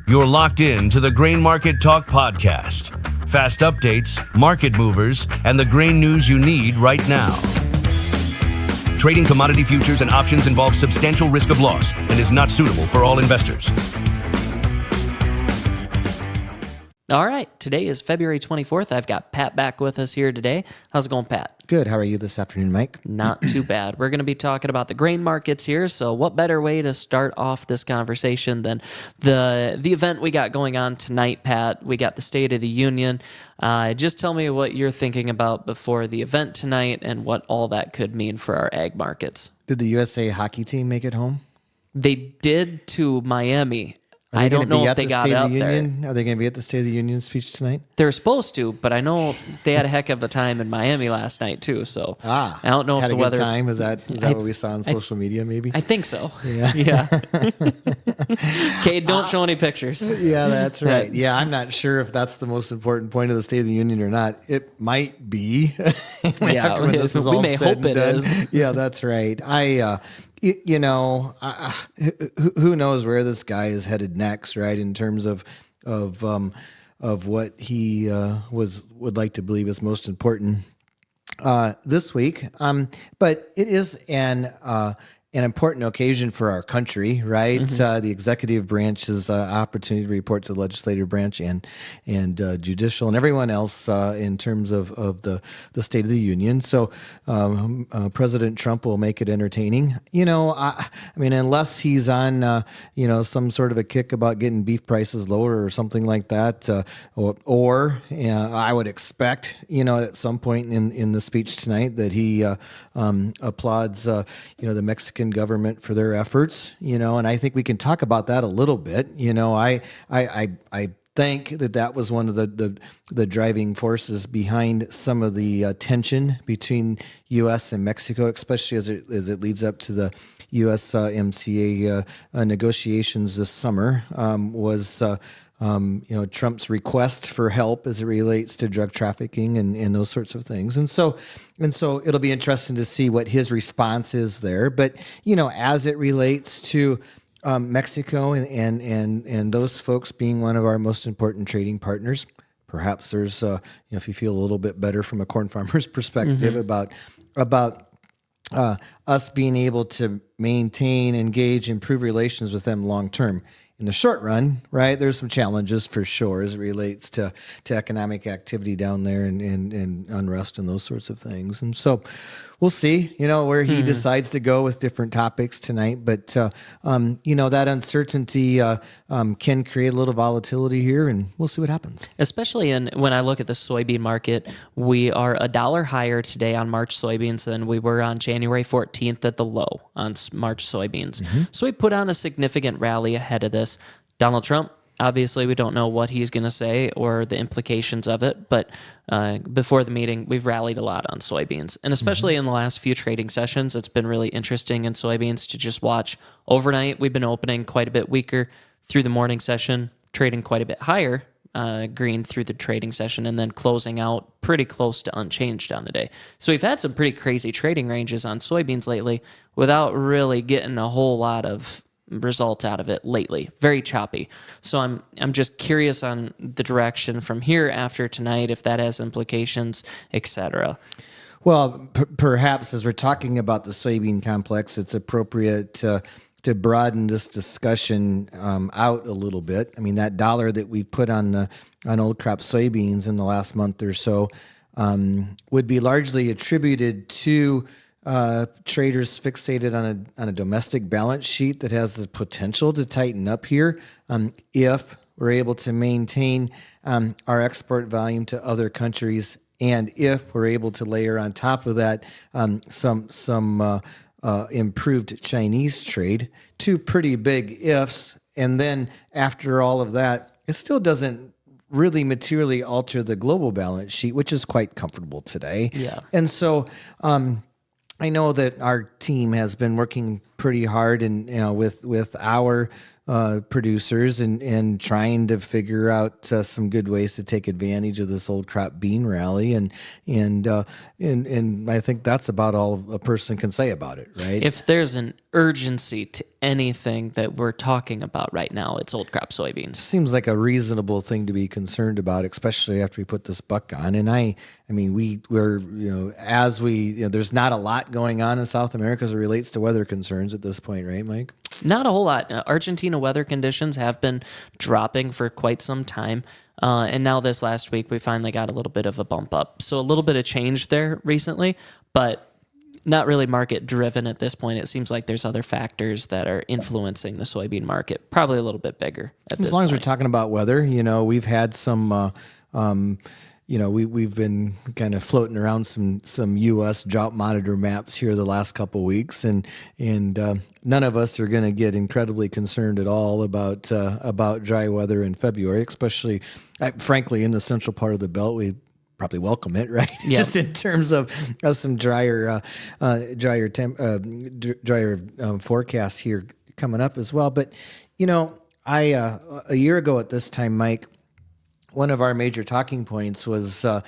You're locked in to the Grain Market Talk podcast. Fast updates, market movers, and the grain news you need right now. Trading commodity futures and options involves substantial risk of loss and is not suitable for all investors. All right, today is February 24th. I've got Pat back with us here today. How's it going, Pat? Good. How are you this afternoon, Mike? Not too bad. We're going to be talking about the grain markets here, so what better way to start off this conversation than the event we got going on tonight, Pat? We got the State of the Union. Just tell me what you're thinking about before the event tonight and what all that could mean for our ag markets. Did the USA hockey team make it home? They did to Miami. I don't know if they got out there. Are they going to be at the State of the Union speech tonight? They're supposed to, but I know they had a heck of a time in Miami last night too. So I don't know if the weather. Had a good time. Is that what we saw on social media? Maybe. I think so. Yeah. Cade, don't show any pictures. Yeah, that's right. Yeah, I'm not sure if that's the most important point of the State of the Union or not. It might be. Yeah, when this is all we may said hope it done. is. Yeah, that's right. Who knows where this guy is headed next, right? In terms of what he would like to believe is most important this week. But it is an important occasion for our country, right? Mm-hmm. The executive branch's opportunity to report to the legislative branch and judicial and everyone else in terms of the State of the Union. So President Trump will make it entertaining. I mean, unless he's on, some sort of a kick about getting beef prices lower or something like that, or I would expect, at some point in the speech tonight that he applauds, the Mexican government for their efforts, and I think we can talk about that a little bit. I think that was one of the driving forces behind some of the tension between U.S. and Mexico, especially as it leads up to the USMCA negotiations this summer, was Trump's request for help as it relates to drug trafficking and those sorts of things. And so it'll be interesting to see what his response is there. But, as it relates to Mexico and those folks being one of our most important trading partners, perhaps there's, if you feel a little bit better from a corn farmer's perspective about us being able to maintain, engage, improve relations with them long term. In the short run, right, there's some challenges for sure as it relates to economic activity down there and unrest and those sorts of things. And so we'll see, where he decides to go with different topics tonight. But, that uncertainty can create a little volatility here, and we'll see what happens. Especially when I look at the soybean market, we are $1 higher today on March soybeans than we were on January 14th at the low on March soybeans. So we put on a significant rally ahead of this. Donald Trump, obviously, we don't know what he's going to say or the implications of it, but before the meeting, we've rallied a lot on soybeans. And especially in the last few trading sessions, it's been really interesting in soybeans to just watch. Overnight, we've been opening quite a bit weaker through the morning session, trading quite a bit higher, green through the trading session, and then closing out pretty close to unchanged on the day. So we've had some pretty crazy trading ranges on soybeans lately without really getting a whole lot of result out of it lately. Very choppy. So I'm just curious on the direction from here after tonight, if that has implications, etc. Well, perhaps as we're talking about the soybean complex, it's appropriate to broaden this discussion out a little bit. I mean, that dollar that we put on old crop soybeans in the last month or so would be largely attributed to traders fixated on a domestic balance sheet that has the potential to tighten up here if we're able to maintain our export volume to other countries, and if we're able to layer on top of that some improved Chinese trade. Two pretty big ifs, and then after all of that, it still doesn't really materially alter the global balance sheet, which is quite comfortable today. Yeah. And so I know that our team has been working pretty hard, and with our producers and trying to figure out some good ways to take advantage of this old crop bean rally, and I think that's about all a person can say about it, right? If there's an urgency to anything that we're talking about right now, it's old crop soybeans. Seems like a reasonable thing to be concerned about, especially after we put this buck on. And I mean, we're there's not a lot going on in South America as it relates to weather concerns at this point, right, Mike? Not a whole lot. Argentina weather conditions have been dropping for quite some time. And now this last week, we finally got a little bit of a bump up. So a little bit of change there recently, but not really market driven at this point. It seems like there's other factors that are influencing the soybean market, probably a little bit bigger at this point. As long as we're talking about weather, we've had some we've been kind of floating around some U.S. drought monitor maps here the last couple of weeks, and none of us are going to get incredibly concerned at all about dry weather in February, especially, frankly, in the central part of the belt. We probably welcome it, right? Yep. Just in terms of some drier forecast here coming up as well. But I a year ago at this time, Mike, one of our major talking points was a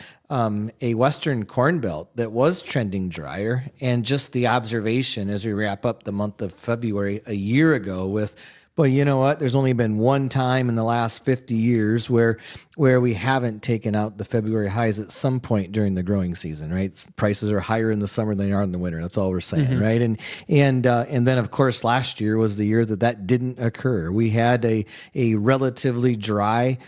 western corn belt that was trending drier, and just the observation as we wrap up the month of February a year ago with, well, you know what? There's only been one time in the last 50 years where we haven't taken out the February highs at some point during the growing season, right? Prices are higher in the summer than they are in the winter. That's all we're saying, right? And then of course last year was the year that didn't occur. We had a relatively dry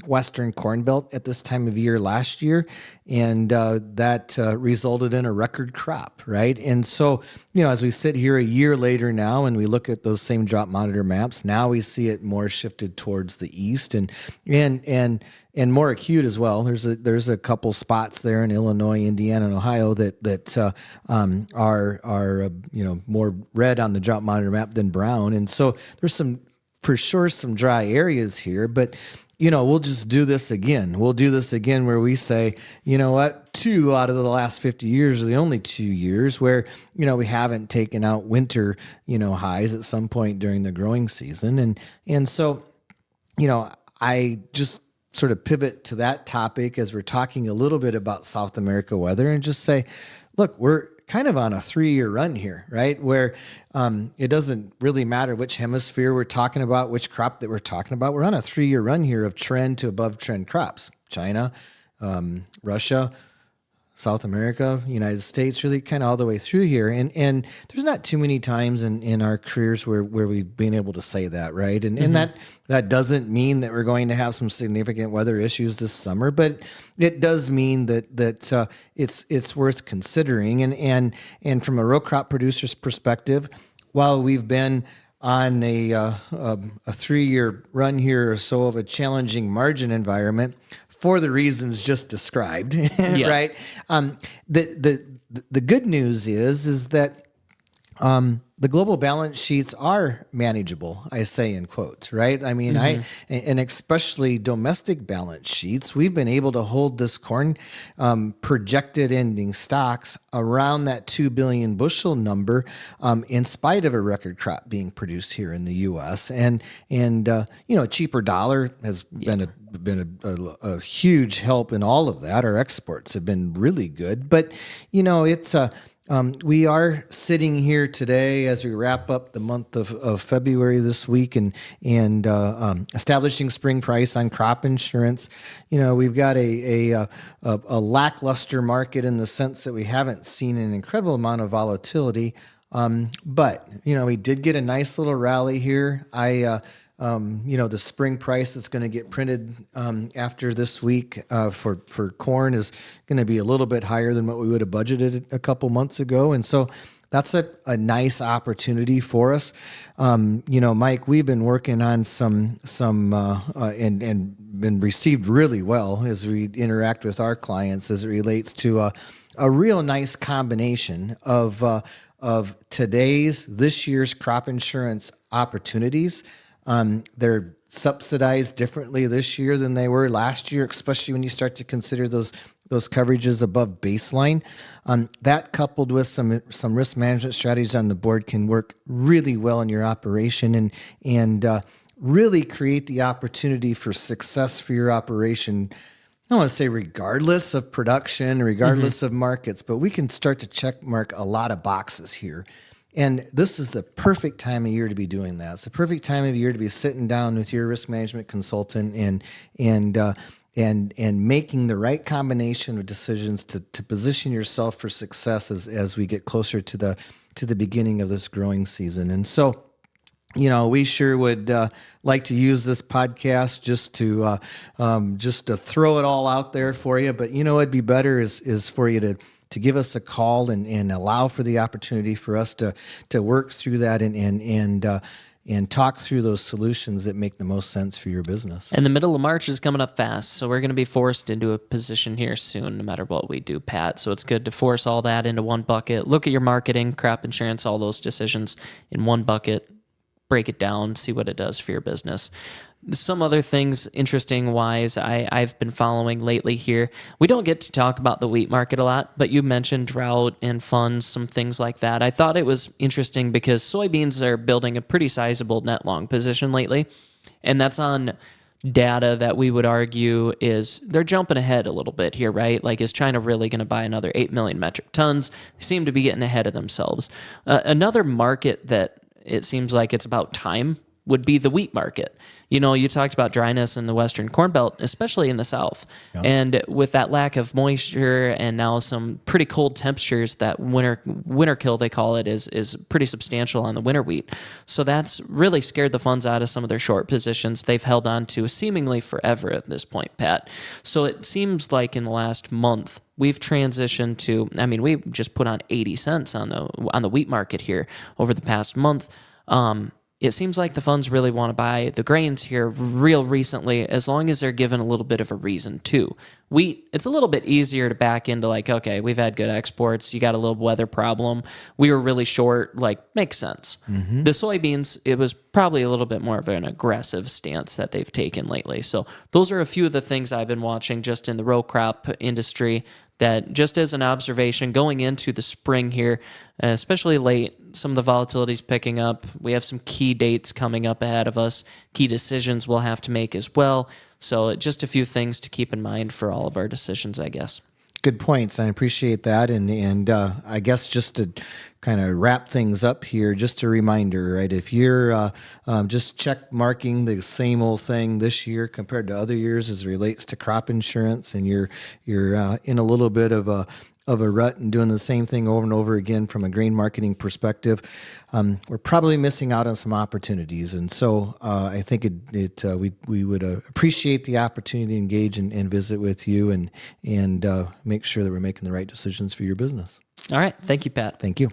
western corn belt at this time of year last year, and that resulted in a record crop, right? And so, as we sit here a year later now and we look at those same drought monitor maps, now we see it more shifted towards the east and more acute as well. There's a couple spots there in Illinois, Indiana, and Ohio that are more red on the drought monitor map than brown, and so there's for sure some dry areas here, but we'll just do this again. We'll do this again where we say, you know what, 2 out of the last 50 years are the only 2 years where, we haven't taken out winter, highs at some point during the growing season. And so, I just sort of pivot to that topic as we're talking a little bit about South America weather and just say, look, we're kind of on a 3-year run here, right? Where it doesn't really matter which hemisphere we're talking about, which crop that we're talking about. We're on a 3-year run here of trend to above trend crops. China, Russia, South America, United States, really kind of all the way through here. And there's not too many times in our careers where we've been able to say that, right? And that doesn't mean that we're going to have some significant weather issues this summer, but it does mean that it's worth considering. And from a row crop producer's perspective, while we've been on a 3-year run here or so of a challenging margin environment, for the reasons just described, right? The good news is that the global balance sheets are manageable, I say in quotes, right? I mean, and especially domestic balance sheets, we've been able to hold this corn projected ending stocks around that 2 billion bushel number in spite of a record crop being produced here in the U.S. And cheaper dollar has been a huge help in all of that. Our exports have been really good, but it's we are sitting here today as we wrap up the month of February this week and establishing spring price on crop insurance. We've got a lackluster market in the sense that we haven't seen an incredible amount of volatility. But we did get a nice little rally here. The spring price that's going to get printed after this week for corn is going to be a little bit higher than what we would have budgeted a couple months ago. And so that's a nice opportunity for us. Mike, we've been working on some and been received really well as we interact with our clients as it relates to a real nice combination of this year's crop insurance opportunities. They're subsidized differently this year than they were last year, especially when you start to consider those those coverages above baseline. That coupled with some risk management strategies on the board can work really well in your operation and really create the opportunity for success for your operation. I don't want to say regardless of production, regardless of markets, but we can start to check mark a lot of boxes here. And this is the perfect time of year to be doing that. It's the perfect time of year to be sitting down with your risk management consultant and making the right combination of decisions to position yourself for success as we get closer to the beginning of this growing season. And so, we sure would like to use this podcast just to throw it all out there for you. But it'd be better is for you to give us a call and allow for the opportunity for us to work through that and talk through those solutions that make the most sense for your business. And the middle of March is coming up fast, so we're going to be forced into a position here soon, no matter what we do, Pat. So it's good to force all that into one bucket. Look at your marketing, crop insurance, all those decisions in one bucket. Break it down, see what it does for your business. Some other things interesting wise I've been following lately here. We don't get to talk about the wheat market a lot, but you mentioned drought and funds, some things like that. I thought it was interesting because soybeans are building a pretty sizable net long position lately, and that's on data that we would argue is they're jumping ahead a little bit here, right? Like, is China really going to buy another 8 million metric tons? They seem to be getting ahead of themselves. Another market that it seems like it's about time would be the wheat market. You talked about dryness in the Western Corn Belt, especially in the South. Yeah. And with that lack of moisture and now some pretty cold temperatures, that winter kill, they call it, is pretty substantial on the winter wheat. So that's really scared the funds out of some of their short positions they've held on to seemingly forever at this point, Pat. So it seems like in the last month, we've transitioned to, we just put on 80 cents on the wheat market here over the past month. It seems like the funds really want to buy the grains here real recently, as long as they're given a little bit of a reason too. Wheat, it's a little bit easier to back into, like, okay, we've had good exports, you got a little weather problem, we were really short, makes sense. Mm-hmm. The soybeans, it was probably a little bit more of an aggressive stance that they've taken lately. So those are a few of the things I've been watching just in the row crop industry that, just as an observation, going into the spring here, especially late, some of the volatility is picking up. We have some key dates coming up ahead of us, key decisions we'll have to make as well. So just a few things to keep in mind for all of our decisions, I guess. Good points. I appreciate that. And I guess just to kind of wrap things up here, just a reminder, right? If you're just check marking the same old thing this year compared to other years as it relates to crop insurance, and you're in a little bit of a rut and doing the same thing over and over again from a grain marketing perspective, we're probably missing out on some opportunities. And so I think we would appreciate the opportunity to engage and visit with you and make sure that we're making the right decisions for your business. All right. Thank you, Pat. Thank you.